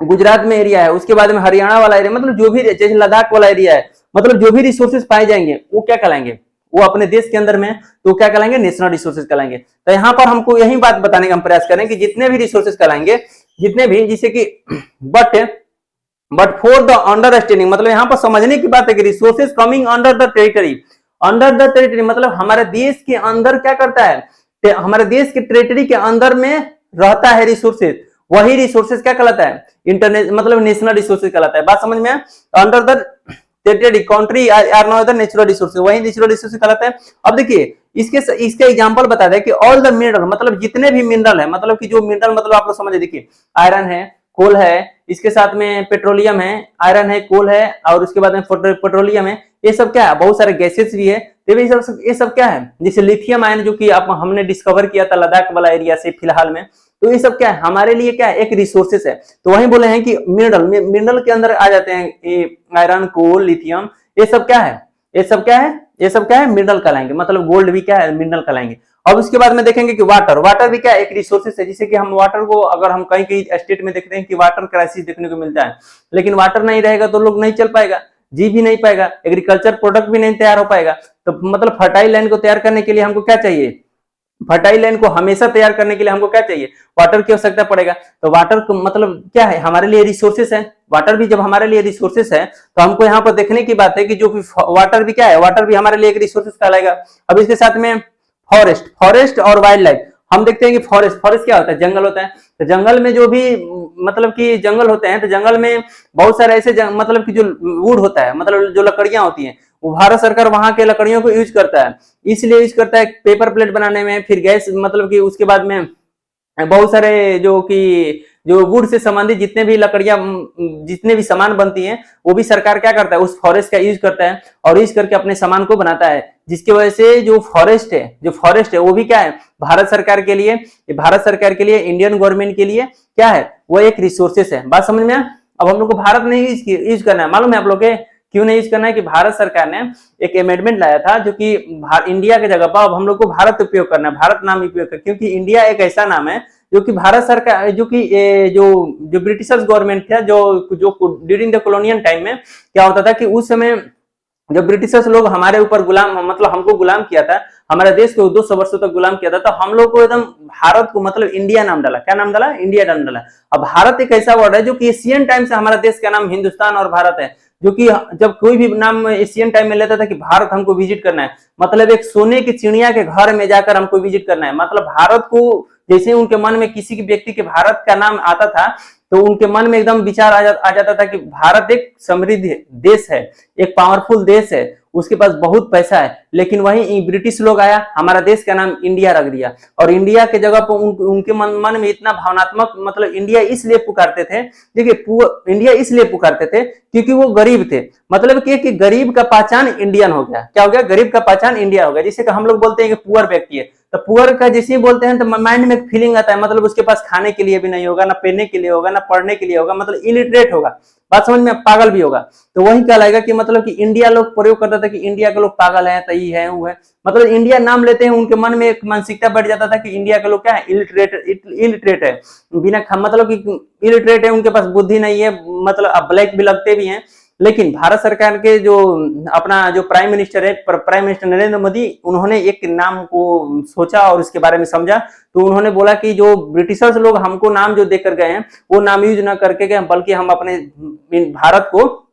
A: गुजरात में एरिया है, उसके बाद में हरियाणा वाला एरिया, मतलब जो भी, जैसे लद्दाख वाला एरिया है, मतलब जो भी रिसोर्सेज पाए जाएंगे वो क्या कहलाएंगे, वो अपने देश के अंदर में, तो क्या कहलाएंगे, नेशनल रिसोर्सेज कहलाएंगे। तो यहाँ पर हमको यही बात बताने का हम प्रयास करें कि जितने भी रिसोर्सेज कहलाएंगे, जितने भी, जैसे कि बट फॉर द अंडरस्टैंडिंग, मतलब यहाँ पर समझने की बात है कि resources coming under the territory, मतलब हमारे देश के अंदर क्या करता है, हमारे देश के टेरिटरी के अंदर में रहता है रिसोर्सेज, वही रिसोर्सेज क्या कहलाता है, इंटरनेशनल, मतलब नेशनल रिसोर्सेज कहलाता है। बात समझ में। Under the territory country are not the natural resources, वही नेचुरल रिसोर्सेज कहलाता है। अब देखिए इसके एग्जांपल बता दें कि ऑल द मिनरल, मतलब जितने भी मिनरल है, मतलब कि जो मिनरल, मतलब आप लोग समझे, देखिए आयरन है, कोल है, इसके साथ में पेट्रोलियम है, आयरन है, कोल है, और उसके बाद में पेट्रोलियम है। ये सब क्या है, बहुत सारे गैसेस भी है। ये सब क्या है, जैसे लिथियम आयन, जो कि हमने डिस्कवर किया था लद्दाख वाला एरिया से फिलहाल में। तो ये सब क्या है, हमारे लिए क्या है, एक रिसोर्सेस है। तो वही बोले हैं कि मिनरल के अंदर आ जाते हैं आयरन, कोल, लिथियम, ये सब क्या है, मिनरल कहलाएंगे। मतलब गोल्ड भी क्या है, मिनरल कहलाएंगे। अब उसके बाद में देखेंगे कि वाटर भी क्या है, एक रिसोर्सेस है। जैसे कि हम वाटर को, अगर हम कहीं स्टेट में देखते हैं कि वाटर क्राइसिस देखने को मिलता है, लेकिन वाटर नहीं रहेगा तो लोग नहीं चल पाएगा, जी भी नहीं पाएगा, एग्रीकल्चर प्रोडक्ट भी नहीं तैयार हो पाएगा। तो मतलब फर्टाइल लैंड को तैयार करने के लिए हमको क्या चाहिए, फर्टाइल लैंड को हमेशा तैयार करने के लिए हमको क्या चाहिए, वाटर की आवश्यकता पड़ेगा। तो वाटर को मतलब क्या है, हमारे लिए रिसोर्सेस है। वाटर भी जब हमारे लिए रिसोर्सेस है, तो हमको यहाँ पर देखने की बात है कि जो वाटर भी क्या है, वाटर भी हमारे लिए एक रिसोर्सेस कहलाएगा। अब इसके साथ में फॉरेस्ट और वाइल्ड लाइफ, हम देखते हैं कि फॉरेस्ट क्या होता है, जंगल होता है। तो जंगल में जो भी मतलब कि जंगल होते हैं, तो जंगल में बहुत सारे ऐसे मतलब कि जो वुड होता है, मतलब जो लकड़ियां होती हैं, वो भारत सरकार वहां के लकड़ियों को यूज करता है। इसलिए यूज करता है पेपर प्लेट बनाने में, फिर गैस, मतलब कि उसके बाद में बहुत सारे जो वुड से संबंधित जितने भी लकड़ियां, जितने भी सामान बनती हैं, वो भी सरकार क्या करता है, उस फॉरेस्ट का यूज करता है, और यूज करके अपने सामान को बनाता है। जिसकी वजह से जो फॉरेस्ट है वो भी क्या है, भारत सरकार के लिए, इंडियन गवर्नमेंट के लिए क्या है, वो एक रिसोर्सेस है। बात समझ में। अब हम लोग को भारत नहीं यूज करना है, मालूम है आप लोग के क्यों नहीं यूज करना है, कि भारत सरकार ने एक अमेंडमेंट लाया था, जो कि इंडिया की जगह पर अब हम लोग को भारत उपयोग करना है, भारत नाम उपयोग करना, क्योंकि इंडिया एक ऐसा नाम है जो कि भारत सरकार, जो कि जो ब्रिटिशर्स गवर्नमेंट था, जो जो ड्यूरिंग द कॉलोनियल टाइम में क्या होता था कि उस समय जब ब्रिटिशर्स लोग हमारे ऊपर गुलाम, मतलब हमको गुलाम किया था, हमारे देश को 200 वर्षों तक गुलाम किया था, तो हम लोग को एकदम भारत को मतलब इंडिया नाम डाला। क्या नाम डाला? इंडिया नाम डाला। अब भारत एक ऐसा वर्ड है जो कि एशियन टाइम से हमारा देश का नाम हिंदुस्तान और भारत है, जो कि जब कोई भी नाम एशियन टाइम में लेता था कि भारत हमको विजिट करना है, मतलब एक सोने की चिड़िया के घर में जाकर हमको विजिट करना है, मतलब भारत को जैसे उनके मन में किसी भी व्यक्ति के भारत का नाम आता था तो उनके मन में एकदम विचार आ जाता था कि भारत एक समृद्ध देश है, एक पावरफुल देश है, उसके पास बहुत पैसा है। लेकिन वहीं ब्रिटिश लोग आया, हमारा देश का नाम इंडिया रख दिया, और इंडिया के जगह पर उनके मन में इतना भावनात्मक, मतलब इंडिया इसलिए पुकारते थे, देखिए इंडिया इसलिए पुकारते थे क्योंकि वो गरीब थे, मतलब कि गरीब का पहचान इंडियन हो गया। क्या हो गया? गरीब का पहचान इंडिया हो गया। जैसे कि हम लोग बोलते हैं कि पुअर व्यक्ति है, तो पुअर का जैसे ही बोलते हैं तो माइंड में एक फीलिंग आता है, मतलब उसके पास खाने के लिए भी नहीं होगा, ना पहनने के लिए होगा, ना पढ़ने के लिए होगा, मतलब इलिटरेट होगा, बात समझ में, पागल भी होगा। तो वही कहलाएगा कि मतलब कि इंडिया लोग प्रयोग करता था कि इंडिया के लोग पागल है, तई है, वो है, मतलब इंडिया नाम लेते हैं उनके मन में एक मानसिकता बैठ जाता था कि इंडिया के लोग क्या है? इलिटरेट है, बिना मतलब कि इलिटरेट है, उनके पास बुद्धि नहीं है, मतलब ब्लैक भी लगते भी हैं। लेकिन भारत सरकार के जो अपना जो प्राइम मिनिस्टर है, प्राइम मिनिस्टर नरेंद्र मोदी, उन्होंने एक नाम को सोचा और इसके बारे में समझा, तो उन्होंने बोला कि जो ब्रिटिशर्स लोग हमको नाम जो देकर गए हैं वो नाम यूज ना करके गए, बल्कि हम अपने भारत को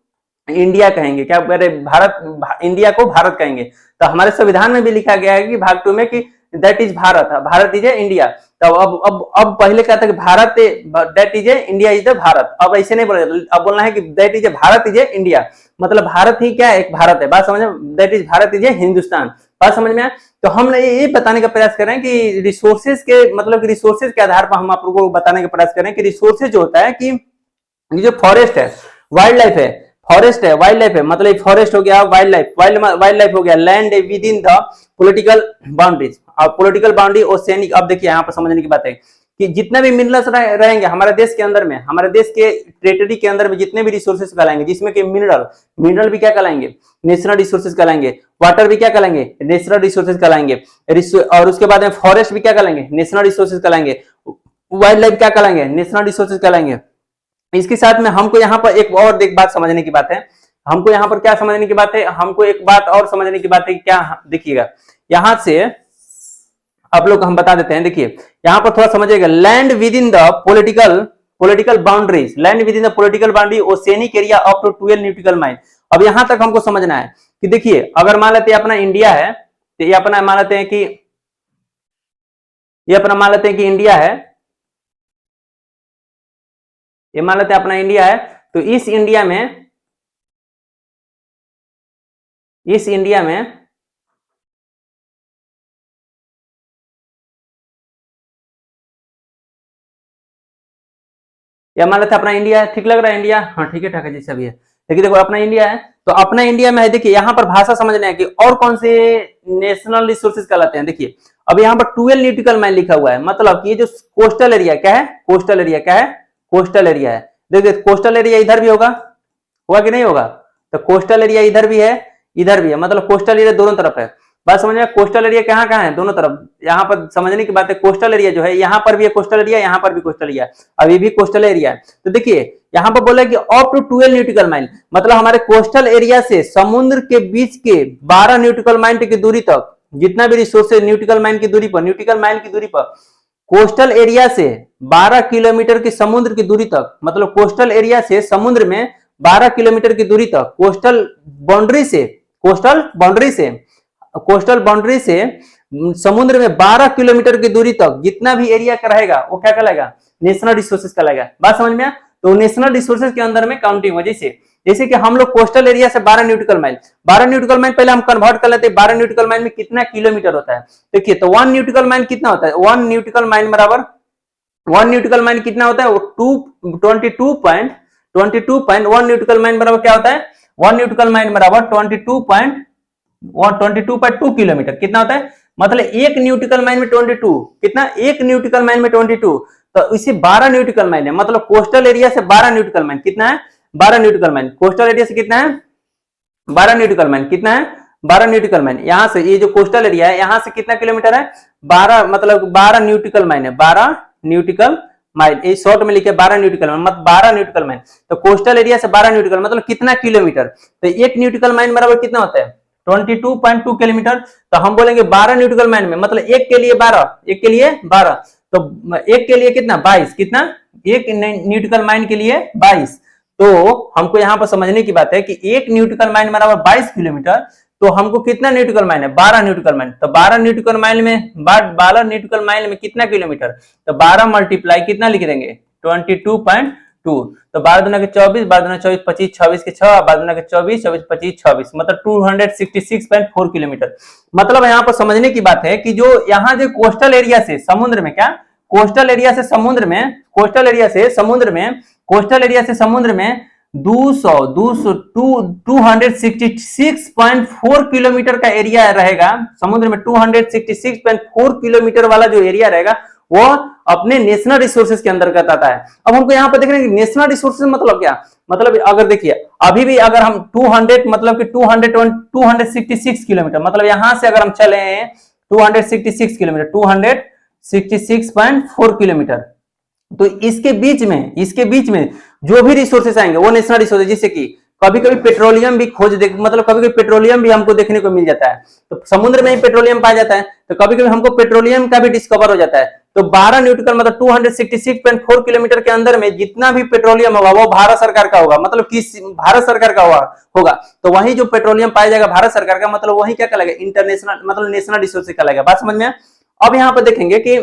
A: इंडिया कहेंगे। क्या? अरे भारत, इंडिया को भारत कहेंगे। तो हमारे संविधान में भी लिखा गया है कि भाग 2 में कि that is Bharat, Bharat is India. तो अब पहले क्या था कि Bharat, that is India is the Bharat, अब ऐसे नहीं बोला, अब बोलना है कि that is Bharat is India, मतलब भारत ही क्या है? एक भारत है, बात समझ में, that is Bharat is Hindustan, बात समझ में आया। तो हम ये बताने का प्रयास कर रहे हैं कि रिसोर्सेज के, मतलब रिसोर्सेज के आधार पर हम आप लोगों को बताने का प्रयास कर रहे हैं कि रिसोर्सेज जो होता है कि ये जो फॉरेस्ट है, वाइल्ड लाइफ है, फॉरेस्ट है, वाइल्ड लाइफ है, मतलब फॉरेस्ट हो गया, वाइल्ड लाइफ, वाइल्ड लाइफ हो गया, land within the political boundaries. और पॉलिटिकल बाउंड्री ओशियनिक, अब देखिए यहाँ पर समझने की बात है कि जितने भी मिनरल्स रहेंगे हमारे देश के अंदर में, हमारे देश के टेरिटरी के अंदर में जितने भी रिसोर्सेज कहलाएंगे, जिसमें कि मिनरल भी क्या कहलाएंगे? नेचुरल रिसोर्सेज कहलाएंगे। वाटर भी क्या कहलाएंगे? नेचुरल रिसोर्सेज कहलाएंगे। और उसके बाद में फॉरेस्ट भी क्या कहलाएंगे? नेशनल रिसोर्सेज कहलाएंगे। वाइल्ड लाइफ क्या कहलाएंगे? नेशनल रिसोर्सेज कहलाएंगे। इसके साथ में हमको यहाँ पर एक और एक बात समझने की बात है, हमको यहाँ पर क्या समझने की बात है, हमको एक बात और समझने की बात है, क्या? देखिएगा यहां से आप लोग हम बता देते हैं, देखिए यहां पर थोड़ा समझिएगा, land within the political boundaries, land within the political boundary oceanic area up to 12 nautical mile. अब यहां तक हमको समझना है कि देखिए अगर मान लेते हैं अपना इंडिया है, तो ये अपना मान लेते हैं कि ये अपना मान लेते हैं कि इंडिया है, ये मान लेते हैं अपना इंडिया है, तो इस इंडिया में या मान लेते हैं अपना इंडिया है, ठीक लग रहा है इंडिया? हाँ ठीक है, ठाक है, जैसा भी है। देखिए देखो अपना इंडिया है, तो अपना इंडिया में है, देखिए यहाँ पर भाषा समझना है कि और कौन से नेशनल रिसोर्सेज कहलाते हैं। देखिए अब यहाँ पर 12 न्यूटिकल माइल लिखा हुआ है, मतलब कि ये जो कोस्टल एरिया क्या है? कोस्टल एरिया क्या है? कोस्टल एरिया है। देखिए कोस्टल एरिया इधर भी होगा कि नहीं होगा? तो कोस्टल एरिया इधर भी है, इधर भी है, मतलब कोस्टल एरिया दोनों तरफ है। बात समझ में? कोस्टल एरिया कहाँ कहाँ है? दोनों तरफ। यहाँ पर समझने की बात है, कोस्टल एरिया जो है यहाँ पर भी है कोस्टल एरिया, यहाँ पर भी कोस्टल एरिया, अभी भी कोस्टल एरिया है। तो देखिए यहाँ पर बोला कि अप टू 12 न्यूटिकल माइल, मतलब हमारे कोस्टल एरिया से समुद्र के बीच के 12 न्यूटिकल माइल की दूरी तक जितना भी रिसोर्सेज न्यूटिकल माइल की दूरी पर कोस्टल एरिया से 12 किलोमीटर की समुद्र की दूरी तक, मतलब कोस्टल एरिया से समुद्र में 12 किलोमीटर की दूरी तक कोस्टल बाउंड्री से समुद्र में 12 किलोमीटर की दूरी तक जितना भी एरिया का रहेगा वो क्या कहलाएगा? नेशनल रिसोर्सेज कहलाएगा। बात समझ में? तो नेशनल रिसोर्सेज के अंदर में काउंटिंग हो, जैसे कि हम लोग कोस्टल एरिया से 12 न्यूटिकल माइल पहले हम कन्वर्ट कर लेते हैं, 12 न्यूटिकल माइल में कितना किलोमीटर होता है? देखिए तो 1 न्यूटिकल माइल कितना होता है? 1 न्यूटिकल माइल बराबर 1 न्यूटिकल माइल कितना होता है? वो 22.1 न्यूटिकल माइल बराबर क्या होता है? 1 न्यूटिकल माइल बराबर 22.2 किलोमीटर कितना होता है? मतलब 1 न्यूटिकल माइल में 22 कितना? 1 न्यूटिकल माइल में 22, तो इसे 12 न्यूटिकल माइल है, मतलब कोस्टल एरिया से 12 न्यूटिकल माइल कितना है? 12 न्यूटिकल माइल कोस्टल एरिया से कितना है? 12 न्यूटिकल माइल कितना है? 12 न्यूटिकल माइल। यहाँ से ये जो कोस्टल एरिया है यहाँ से कितना किलोमीटर है? 12, मतलब 12 न्यूटिकल माइल है, 12 न्यूटिकल माइल, ये शॉर्ट में लिखे 12 न्यूटिकल माइल, मतलब 12 न्यूटिकल माइल। तो कोस्टल एरिया से 12 न्यूटिकल मतलब कितना किलोमीटर, तो एक न्यूटिकल माइल बराबर कितना होता है 22.2 किलोमीटर। तो हम बोलेंगे 12 न्यूटिकल माइल में मतलब एक के लिए 12, एक के लिए 12, तो एक के लिए कितना 22, कितना एक न्यूटिकल माइल के लिए 22। तो हमको यहाँ पर समझने की बात है कि एक न्यूटिकल माइल बराबर 22 किलोमीटर, तो हमको कितना न्यूटिकल माइल है 12 न्यूटिकल माइल। तो 12 न्यूटिकल माइल में 12 न्यूटिकल माइल में कितना किलोमीटर, तो 12 मल्टीप्लाई कितना लिख देंगे 22.2। तो 12 दूना के 24, 12 दूना 24 25, 26 के 6, 12 दूना के 24, 24 25 26, मतलब 266.4 किलोमीटर। मतलब यहाँ पर समझने की बात है कि जो यहाँ जो कोस्टल एरिया से समुद्र में, क्या कोस्टल एरिया से समुद्र में, कोस्टल एरिया से समुद्र में, कोस्टल एरिया से समुद्र में 266.4 किलोमीटर का एरिया रहेगा समुद्र में। 266.4 किलोमीटर वाला जो एरिया रहेगा वो अपने नेशनल रिसोर्सेज के अंतर्गत आता है। अब हमको यहाँ पर देख रहे हैं कि नेशनल रिसोर्सेज मतलब क्या, मतलब अगर देखिए अभी भी अगर हम 200 मतलब कि 266 किलोमीटर, मतलब यहां से अगर हम चले 266 किलोमीटर, 266.4 किलोमीटर, तो इसके बीच में जो भी रिसोर्सेस आएंगे वो नेशनल रिसोर्सेज, जैसे कि कभी कभी पेट्रोलियम भी मतलब कभी कभी पेट्रोलियम भी हमको देखने को मिल जाता है, तो समुद्र में ही पेट्रोलियम पाया जाता है, तो कभी कभी हमको पेट्रोलियम का भी डिस्कवर हो जाता है। तो 12 न्यूटिकल मतलब 266.4 किलोमीटर के अंदर में जितना भी पेट्रोलियम होगा वो भारत सरकार का होगा, मतलब किस भारत सरकार का होगा। तो वही जो पेट्रोलियम पाया जाएगा भारत सरकार का, मतलब वही क्या कहलाएगा इंटरनेशनल, मतलब नेशनल रिसोर्सेज कहलाएगा। बात समझ में। अब यहाँ पर देखेंगे कि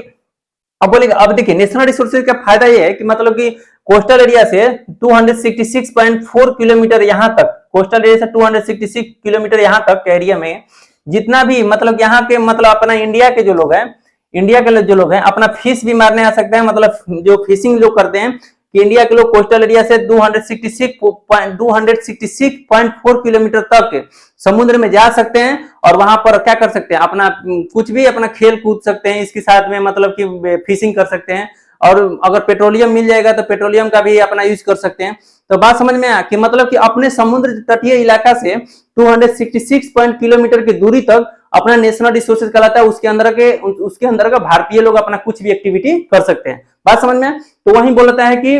A: अब बोलेंगे, अब देखिए नेशनल रिसोर्सेज का फायदा ये है कि मतलब कि कोस्टल एरिया से 266.4 किलोमीटर यहां तक, कोस्टल एरिया से 266 किलोमीटर यहां तक एरिया में जितना भी मतलब यहाँ के मतलब अपना इंडिया के जो लोग हैं, इंडिया के जो लोग हैं अपना फिश भी मारने आ सकते हैं, मतलब जो फिशिंग लोग करते हैं कि इंडिया के लोग कोस्टल एरिया से 266.4 किलोमीटर तक समुद्र में जा सकते हैं और वहां पर क्या कर सकते हैं, अपना कुछ भी अपना खेल कूद सकते हैं, इसके साथ में मतलब कि फिशिंग कर सकते हैं, और अगर पेट्रोलियम मिल जाएगा तो पेट्रोलियम का भी अपना यूज कर सकते हैं। तो बात समझ में आया कि मतलब कि अपने समुद्र तटीय इलाका से 266 किलोमीटर की दूरी तक अपना नेशनल रिसोर्सेज कहलाता है, उसके अंदर का भारतीय लोग अपना कुछ भी एक्टिविटी कर सकते हैं। बात समझ में। तो वही बोलता है कि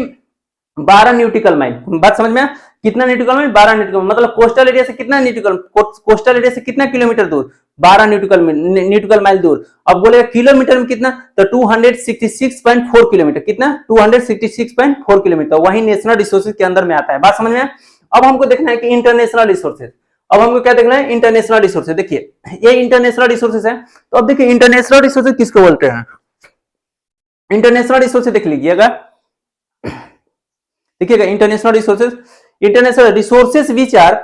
A: 12 न्यूटिकल माइल, बात समझ में। कितना न्यूटिकल माइल 12 न्यूटिकल, मतलब कोस्टल एरिया से कितना न्यूटिकल, कोस्टल एरिया से कितना किलोमीटर दूर 12 न्यूटिकल माइल दूर। अब बोलेगा किलोमीटर में कितना, तो 266.4 किलोमीटर, कितना 266.4 किलोमीटर, वही नेशनल रिसोर्सेज के अंदर में आता है। बात समझ में। अब हमको देखना है कि इंटरनेशनल रिसोर्सेज, अब हमको क्या देखना है इंटरनेशनल रिसोर्सेज। देखिए ये इंटरनेशनल रिसोर्सेज है, तो अब देखिए इंटरनेशनल रिसोर्सेज किसको बोलते हैं, इंटरनेशनल रिसोर्सेज देख लीजिएगा, देखिएगा international resources which are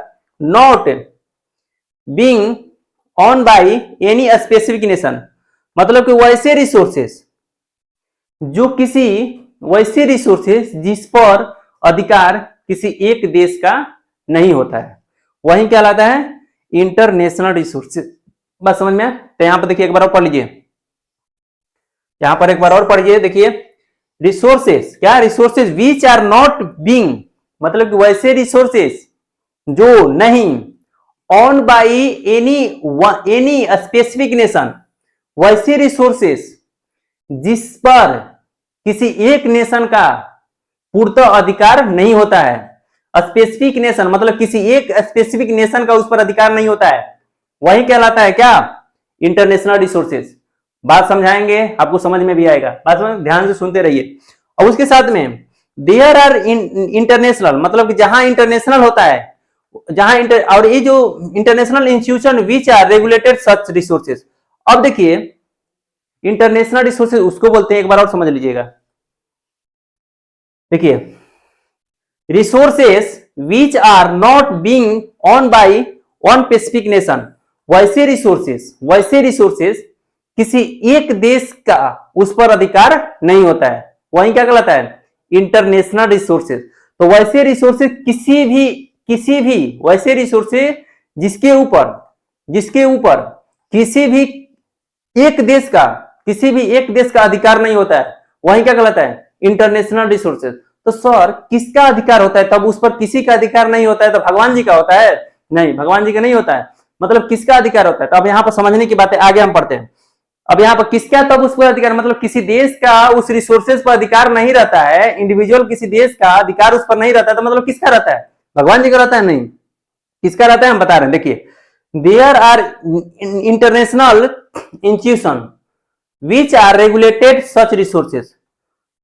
A: not being owned by any specific nation, मतलब कि वैसे रिसोर्सेज जिस पर अधिकार किसी एक देश का नहीं होता है, वही क्या कहलाता है इंटरनेशनल रिसोर्सेज। बस समझ में। तो यहां पर देखिए एक बार और पढ़ लीजिए, यहां पर एक बार और पढ़िए, देखिए रिसोर्सेज, क्या resources which are not being, मतलब कि वैसे रिसोर्सेज जो नहीं owned by any specific nation, वैसे रिसोर्सेज जिस पर किसी एक नेशन का पूर्णतः अधिकार नहीं होता है। स्पेसिफिक नेशन मतलब किसी एक स्पेसिफिक नेशन का उस पर अधिकार नहीं होता है, वही कहलाता है क्या इंटरनेशनल रिसोर्सेज। बात समझाएंगे, आपको समझ में भी आएगा, बात समझ ध्यान से सुनते रहिए। और उसके साथ में देयर आर इंटरनेशनल, मतलब कि जहां इंटरनेशनल होता है, और ये जो international institution which are regulated such resources. अब देखिए इंटरनेशनल रिसोर्सेज उसको बोलते हैं, एक बार और समझ लीजिएगा। देखिए resources which are not being owned by one specific nation, वैसे रिसोर्सेज किसी एक देश का उस पर अधिकार नहीं होता है, वही क्या कहलाता है इंटरनेशनल रिसोर्सेज। तो वैसे रिसोर्सेज किसी भी वैसे रिसोर्सेज जिसके ऊपर किसी भी एक देश का अधिकार नहीं होता है, वही क्या कहलाता है इंटरनेशनल रिसोर्सेज। तो सर किसका अधिकार होता है, तब उस पर किसी का अधिकार नहीं होता है, तो भगवान जी का होता है? नहीं, भगवान जी का नहीं होता है, मतलब किसका अधिकार होता है। तो अब यहां पर समझने की बात है, आगे हम पढ़ते हैं। अब यहाँ पर किसका तब उस पर अधिकार, मतलब किसी देश का उस रिसोर्सेज पर अधिकार नहीं रहता है, इंडिविजुअल किसी देश का अधिकार उस पर नहीं रहता है, तो मतलब किसका रहता है, भगवान जी का रहता है, नहीं, किसका रहता है हम बता रहे हैं। देखिए, there are international institution which are regulated such resources,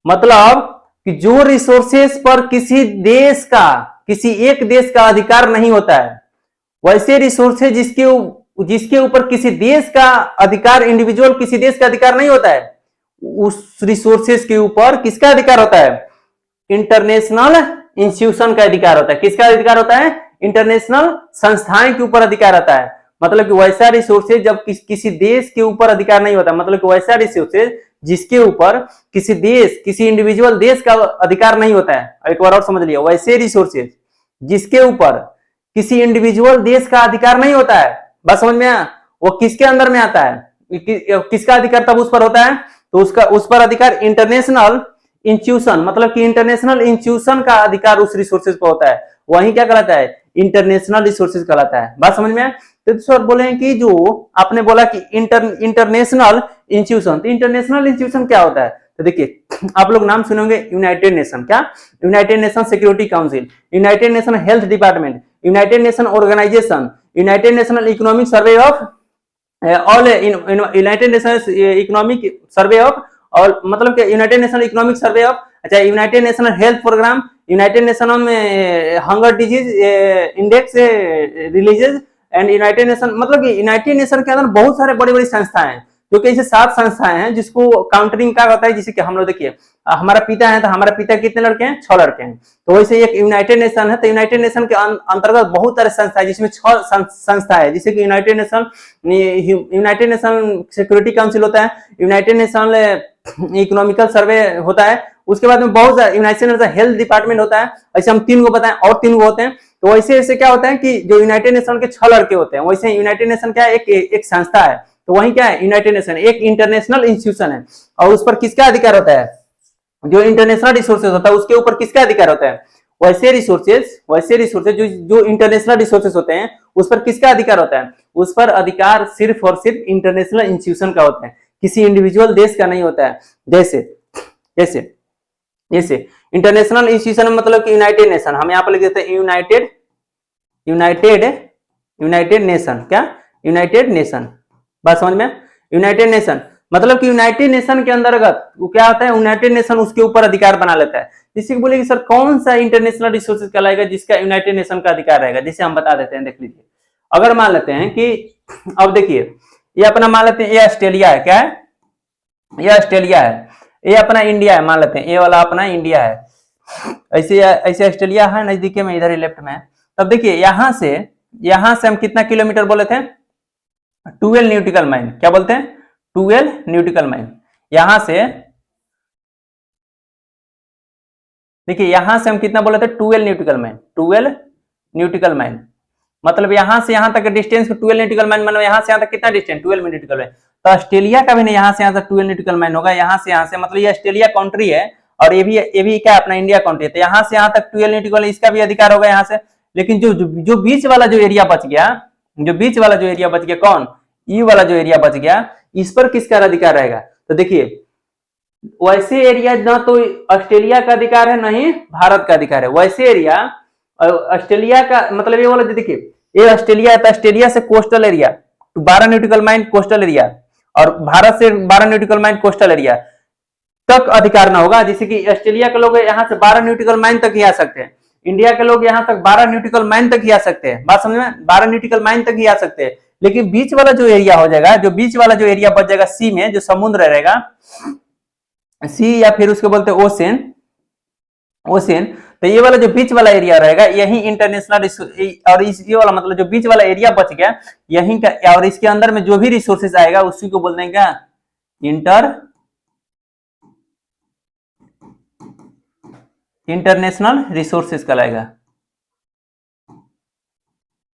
A: मतलब कि जो रिसोर्सेज पर किसी देश का, किसी एक देश का अधिकार नहीं होता है, वैसे रिसोर्सेज जिसके ऊपर किसी देश का अधिकार, इंडिविजुअल किसी देश का अधिकार नहीं होता है, उस रिसोर्सेज के ऊपर किसका अधिकार होता है, इंटरनेशनल इंस्टीट्यूशन का अधिकार होता है। किसका अधिकार होता है, इंटरनेशनल संस्थाएं के ऊपर अधिकार होता है। मतलब कि वैसा रिसोर्सेज जब किसी देश के ऊपर अधिकार नहीं होता, मतलब कि वैसा रिसोर्सेज जिसके ऊपर किसी देश, किसी इंडिविजुअल देश का अधिकार नहीं होता है। एक बार और समझ लिया, वैसे रिसोर्सेज जिसके ऊपर किसी इंडिविजुअल देश का अधिकार नहीं होता है, बस समझ में आया, वो किसके अंदर में आता है, किसका अधिकार तब उस पर होता है, तो उसका उस पर अधिकार इंटरनेशनल इंस्टीट्यूशन, मतलब कि इंटरनेशनल इंस्टीट्यूशन का अधिकार उस रिसोर्सेज पर होता है, वही क्या कहलाता है, इंटरनेशनल रिसोर्सेज कहलाता है। बात समझ में आया। तो सर बोले कि जो आपने बोला कि इंटरनेशनल इंस्टीट्यूशन, तो इंटरनेशनल इंस्टीट्यूशन क्या होता है, तो देखिए आप लोग नाम सुनेंगे, यूनाइटेड नेशन, क्या, United Nation security council, United Nation health department, United Nation organization, United National economic survey of all, United Nations economic survey of, और मतलब कि United National economic survey of, अच्छा, United National health programme, United Nation में hunger disease index releases and United Nation, मतलब कि United nation के अंदर बहुत सारे बड़ी बड़ी संस्थाएं हैं, जो कि ऐसे 7 संस्थाएं हैं जिसको काउंटरिंग का होता है। जैसे कि हम लोग देखिए, हमारा पिता है, तो हमारा पिता कितने लड़के हैं, 6 लड़के हैं, तो वैसे एक यूनाइटेड नेशन है, तो यूनाइटेड नेशन के अंतर्गत बहुत सारे संस्था है, जिसमें 6 संस्था है, जैसे कि यूनाइटेड नेशन सिक्योरिटी काउंसिल होता है, यूनाइटेड नेशनल इकोनॉमिकल सर्वे होता है, उसके बाद में बहुत सारे यूनाइटेड नेशन हेल्थ डिपार्टमेंट होता है, ऐसे हम 3 को बताएं, और 3 को होते हैं। तो वैसे ऐसे क्या होता है कि जो यूनाइटेड नेशन के 6 लड़के होते हैं, वैसे यूनाइटेड नेशन क्या है, एक संस्था है, तो वही क्या है, यूनाइटेड नेशन एक इंटरनेशनल इंस्टीट्यूशन है, और उस पर किसका अधिकार होता है, जो इंटरनेशनल रिसोर्सेज होता है उसके ऊपर किसका अधिकार होता है, वैसे रिसोर्सेज जो इंटरनेशनल रिसोर्सेज होते हैं उस पर किसका अधिकार होता है, उस पर अधिकार सिर्फ और सिर्फ इंटरनेशनल इंस्टीट्यूशन का होता है, किसी इंडिविजुअल देश का नहीं होता है। जैसे इंटरनेशनल इंस्टीट्यूशन मतलब कि यूनाइटेड नेशन, हम यहाँ पर लिख देते हैं यूनाइटेड नेशन, क्या, यूनाइटेड नेशन, बात समझ में, यूनाइटेड नेशन मतलब कि यूनाइटेड नेशन के अंतर्गत वो क्या होता है, यूनाइटेड नेशन उसके ऊपर अधिकार बना लेता है। जिससे बोले कि सर कौन सा इंटरनेशनल रिसोर्सेज कहलाएगा जिसका यूनाइटेड नेशन का अधिकार रहेगा, जिसे हम बता देते हैं, देख लीजिए। अगर मान लेते हैं कि, अब देखिए ये अपना मान लेते हैं, ये ऑस्ट्रेलिया है, क्या है, ये ऑस्ट्रेलिया है, ये अपना इंडिया है, मान लेते हैं ये वाला अपना इंडिया है, ऐसे ऑस्ट्रेलिया है नजदीक में, इधर ही लेफ्ट में। तब देखिए यहां से हम कितना किलोमीटर बोले थे, 12 न्यूटिकल माइल, क्या बोलते हैं, 12 न्यूटिकल माइल। यहां से देखिए, यहां से हम कितना बोले थे, 12 न्यूटिकल माइल, 12 न्यूटिकल माइल, मतलब यहां से यहां तक डिस्टेंस 12 न्यूटिकल माइल, मतलब यहां से यहां तक कितना डिस्टेंस, 12 न्यूटिकल माइल। तो ऑस्ट्रेलिया का भी नहीं यहां से यहां तक 12 न्यूटिकल माइल होगा, यहां से मतलब ये ऑस्ट्रेलिया कंट्री है, और ये भी क्या अपना इंडिया कंट्री है, तो यहां से यहां तक 12 न्यूटिकल, इसका भी अधिकार होगा यहाँ से। लेकिन जो बीच वाला जो एरिया बच गया, कौन, ई वाला जो एरिया बच गया, इस पर किसका अधिकार रहेगा, तो देखिए वैसे एरिया ना तो ऑस्ट्रेलिया का अधिकार है, नहीं भारत का अधिकार है। वैसे एरिया ऑस्ट्रेलिया का मतलब ये वाला, देखिए ये ऑस्ट्रेलिया है, तो ऑस्ट्रेलिया से coastal area 12 nautical mile coastal area, और भारत से 12 न्यूटिकल माइल कोस्टल एरिया तक अधिकार ना होगा। जैसे कि ऑस्ट्रेलिया के लोग यहाँ से 12 न्यूटिकल माइल तक ही आ सकते हैं, इंडिया के लोग यहाँ तक 12 न्यूटिकल माइल तक ही आ सकते हैं, बात समझ में, 12 न्यूटिकल माइल तक ही आ सकते हैं। लेकिन बीच वाला जो एरिया हो जाएगा, बीच वाला जो एरिया बच जाएगा सी में, जो समुद्र रहेगा, सी या फिर उसको बोलते हैं ओशन, तो ये वाला जो बीच वाला एरिया रहेगा यही इंटरनेशनल, और ये वाला मतलब जो बीच वाला एरिया बच गया यही का, और इसके अंदर में जो भी रिसोर्सेज आएगा उसी को बोलते हैं क्या, इंटरनेशनल रिसोर्सेज कहलाएगा।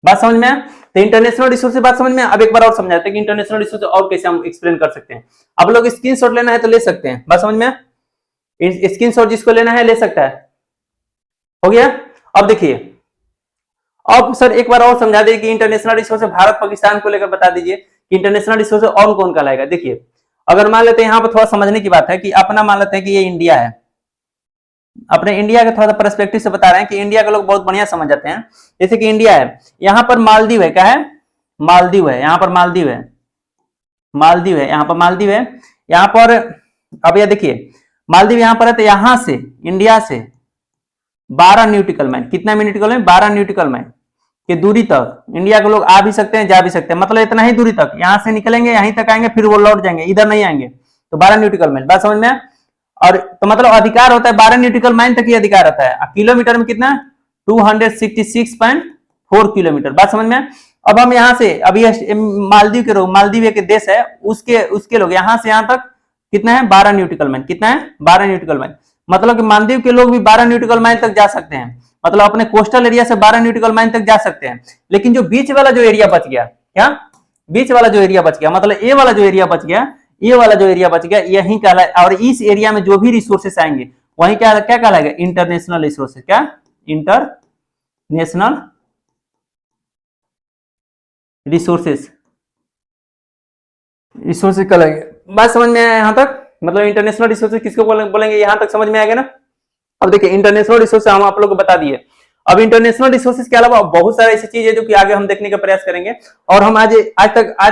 A: बात समझ में आया, तो इंटरनेशनल रिसोर्सेज बात समझ में। अब एक बार और समझाते हैं कि इंटरनेशनल रिसोर्सेज और कैसे हम एक्सप्लेन कर सकते हैं। आप लोग स्क्रीनशॉट लेना है तो ले सकते हैं, बात समझ में, स्क्रीनशॉट जिसको लेना है ले सकता है, हो गया। अब देखिए, अब सर एक बार और समझा दीजिए कि इंटरनेशनल रिसोर्सेज भारत पाकिस्तान को लेकर बता दीजिए कि इंटरनेशनल रिसोर्सेज और कौन कहलाएगा। देखिए अगर मान लेते हैं यहाँ पर थोड़ा समझने की बात है कि अपना मान लेते हैं कि ये इंडिया है, अपने इंडिया के थोड़ा सा पर्सपेक्टिव से बता रहे हैं कि इंडिया के लोग बहुत बढ़िया समझ जाते हैं। जैसे कि इंडिया है, यहाँ पर मालदीव है, क्या है, मालदीव है, यहाँ पर मालदीव है, मालदीव है, यहाँ पर मालदीव है, यहाँ पर अब ये देखिए मालदीव यहाँ पर है, तो यहाँ से इंडिया से 12 न्यूटिकल माइल, कितना न्यूटिकल माइल, 12 न्यूटिकल माइल की दूरी तक इंडिया के लोग आ भी सकते हैं, जा भी सकते हैं, मतलब इतना ही दूरी तक, यहाँ से निकलेंगे यहीं तक आएंगे, फिर वो लौट जाएंगे, इधर नहीं आएंगे, तो 12 न्यूटिकल माइल, बात समझ में। और तो मतलब अधिकार होता है 12 न्यूटिकल माइल तक ही अधिकार होता है, किलोमीटर में कितना, 266.4 किलोमीटर, बात समझ में। अब हम यहाँ से अभी मालदीव के लोग, मालदीव एक देश है, उसके लोग यहाँ से यहाँ तक कितना है, 12 न्यूटिकल माइल, कितना है, 12 न्यूटिकल माइल, मतलब कि मालदीव के लोग भी 12 न्यूटिकल माइल तक जा सकते हैं, मतलब अपने कोस्टल एरिया से 12 न्यूटिकल माइल तक जा सकते हैं। लेकिन जो बीच वाला जो एरिया बच गया, क्या, बीच वाला जो एरिया बच गया, मतलब ये वाला जो एरिया बच गया, ये वाला जो एरिया बच गया, यही कहलाए, और इस एरिया में जो भी रिसोर्सेस आएंगे वही क्या क्या कहलाएगा, इंटरनेशनल रिसोर्सेस, क्या, इंटरनेशनल रिसोर्सेस, रिसोर्सेस कहलाएंगे। बात समझ में आया यहाँ तक, मतलब इंटरनेशनल रिसोर्सेज किसको बोलेंगे, यहां तक समझ में आएगा ना। अब देखिए इंटरनेशनल रिसोर्सेज हम आप लोग को बता दिए, अब इंटरनेशनल रिसोर्सेज के अलावा बहुत सारी ऐसी चीज है जो कि आगे हम देखने का प्रयास करेंगे, और हम आज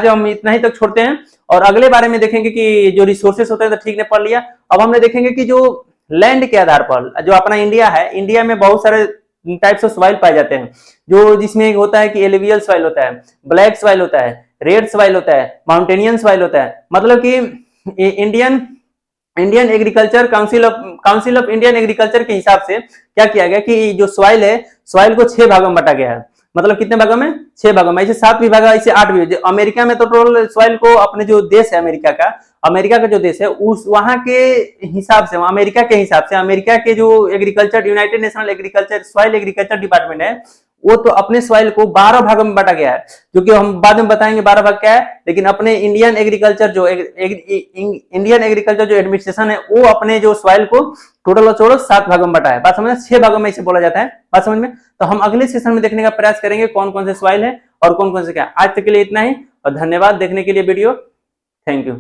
A: हम इतना ही तक छोड़ते हैं, और अगले बारे में देखेंगे कि जो रिसोर्सेज होते हैं तो ठीक ने पढ़ लिया, अब हमने देखेंगे कि जो लैंड के आधार पर जो अपना इंडिया है, इंडिया में बहुत सारे टाइप्स ऑफ सॉइल पाए जाते हैं, जो जिसमें होता है कि एलुवियल सॉइल होता है, ब्लैक सॉइल होता है, रेड सॉइल होता है, माउंटेनियन सॉइल होता है, मतलब कि Indian agriculture council of Indian agriculture के हिसाब से क्या किया गया कि जो सॉइल है, सॉइल को 6 भागों में बांटा गया है, मतलब कितने भागों में, 6 भागों में, ऐसे 7 विभाग, ऐसे 8 विभाग। अमेरिका में तो टोटल सॉइल को, अपने जो देश है अमेरिका का जो देश है उस वहां के हिसाब से, अमेरिका के हिसाब से, अमेरिका के जो agriculture, United national agriculture soil agriculture department है, वो तो अपने सॉइल को 12 भागों में बांटा गया है, जो कि हम बाद में बताएंगे 12 भाग क्या है। लेकिन अपने इंडियन एग्रीकल्चर जो एडमिनिस्ट्रेशन है, वो अपने जो सॉइल को टोटल छोड़ो 7 भागों में बांटा है, बात समझ में, 6 भागों में इसे बोला जाता है, बात समझ में। तो हम अगले सेशन में देखने का प्रयास करेंगे कौन कौन से सॉइल है और कौन कौन से क्या। आज तक के लिए इतना ही, और धन्यवाद देखने के लिए वीडियो, थैंक यू।